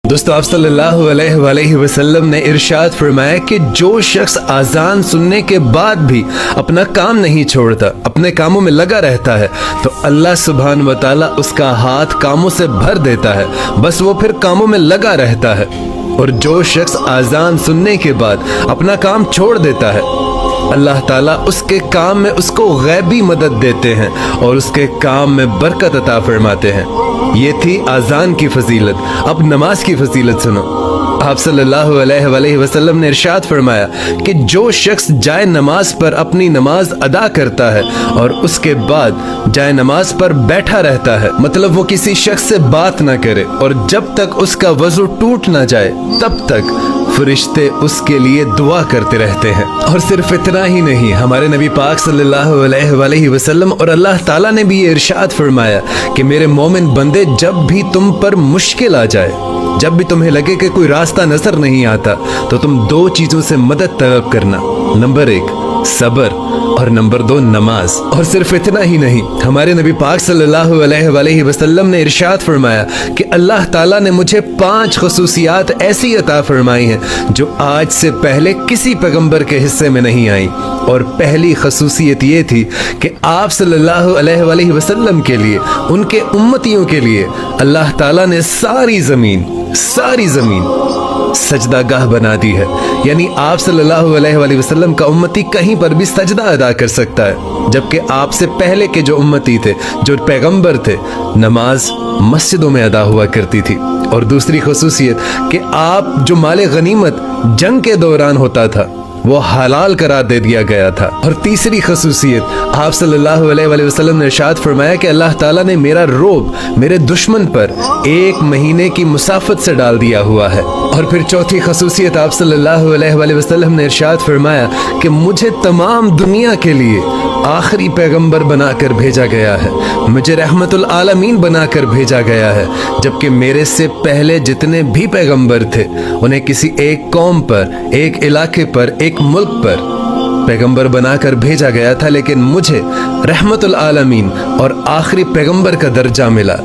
दोस्तों, आप सल्लल्लाहु अलैहि वसल्लम ने इरशाद फरमाया कि जो शख्स आज़ान सुनने के बाद भी अपना काम नहीं छोड़ता, अपने कामों में लगा रहता है, तो अल्लाह सुब्हान व तआला उसका हाथ कामों से भर देता है, बस वो फिर कामों में लगा रहता है। और जो शख्स आज़ान सुनने के बाद अपना काम छोड़ देता है, अल्लाह ताला उसके काम में उसको गैबी मदद देते हैं और उसके काम में बरकत अता फरमाते हैं। ये थी आज़ान की फजीलत। अब नमाज की फजीलत सुनो। आप सल्लल्लाहु अलैहि वसल्लम ने इरशाद फरमाया कि जो शख्स जाए नमाज पर अपनी नमाज अदा करता है और उसके बाद जाए नमाज पर बैठा रहता है, मतलब वो किसी शख्स से बात ना करे और जब तक उसका वज़ू टूट ना जाए तब तक फरिश्ते उसके लिए दुआ करते रहते हैं। और सिर्फ इतना ही नहीं, हमारे नबी पाक सल्लल्लाहु अलैहि वसल्लम और अल्लाह ताला ने भी ये इरशाद फरमाया कि मेरे मोमिन बंदे, जब भी तुम पर मुश्किल आ जाए, जब भी तुम्हें लगे कि कोई रास्ता नजर नहीं आता, तो तुम दो चीजों से मदद तलब करना। नंबर 1 सबर और नंबर 2 नमाज। और सिर्फ इतना ही नहीं, हमारे नबी पाक सल्लल्लाहु अलैहि वसल्लम ने इरशाद फरमाया कि अल्लाह ताला ने मुझे 5 खसूसियात ऐसी अता फरमाई हैं जो आज से पहले किसी पैगंबर के हिस्से में नहीं आई। और पहली खसूसियत ये थी कि आप सल्लल्लाहु अलैहि वसल्लम के लिए, उनके उम्मतियों के लिए अल्लाह ताला ने सारी जमीन सजदागाह बना दी है। यानी आप सल्लल्लाहु अलैहि वसल्लम का उम्मती कहीं पर भी सजदा अदा कर सकता है, जबकि आपसे पहले के जो उम्मती थे, जो पैगंबर थे, नमाज मस्जिदों में अदा हुआ करती थी। और दूसरी खसूसियत कि आप जो माले गनीमत जंग के दौरान होता था वो हलाल करार दे दिया गया था। और तीसरी खसूसियत, आप सल्लल्लाहु अलैहि वसल्लम ने इरशाद फरमाया कि अल्लाह ताला ने मेरा रोब मेरे दुश्मन पर 1 महीने की मुसाफत से डाल दिया हुआ है। और फिर चौथी खसूसियत, आप सल्लल्लाहु अलैहि वसल्लम ने इरशाद फरमाया कि मुझे तमाम दुनिया के लिए आखिरी पैगंबर बनाकर भेजा गया है, मुझे रहमतुल आलमीन बनाकर भेजा गया है, जबकि मेरे से पहले जितने भी पैगंबर थे उन्हें किसी एक कौम पर, एक इलाके पर, एक मुल्क पर पैगंबर बनाकर भेजा गया था, लेकिन मुझे रहमतुल आलमीन और आखिरी पैगंबर का दर्जा मिला।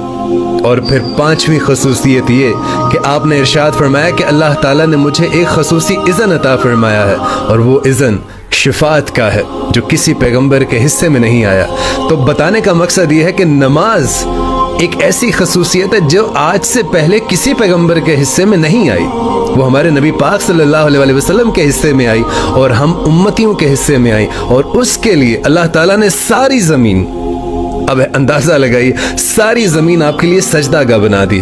और फिर 5वीं खसूसियत ये कि आपने इरशाद फरमाया कि अल्लाह ताला ने मुझे एक खसूसी इज़्न अता फरमाया है, और वो इज़्न शिफात का है जो किसी पैगंबर के हिस्से में नहीं आया। तो बताने का मकसद ये है कि नमाज एक ऐसी खसूसियत है जो आज से पहले किसी पैगंबर के हिस्से में नहीं आई, वो हमारे नबी पाक सल्लल्लाहु अलैहि वसल्लम के हिस्से में आई और हम उम्मतियों के हिस्से में आई। और उसके लिए अल्लाह ताला ने सारी ज़मीन, अब अंदाज़ा लगाइए, सारी ज़मीन आपके लिए सजदागाह बना दी है।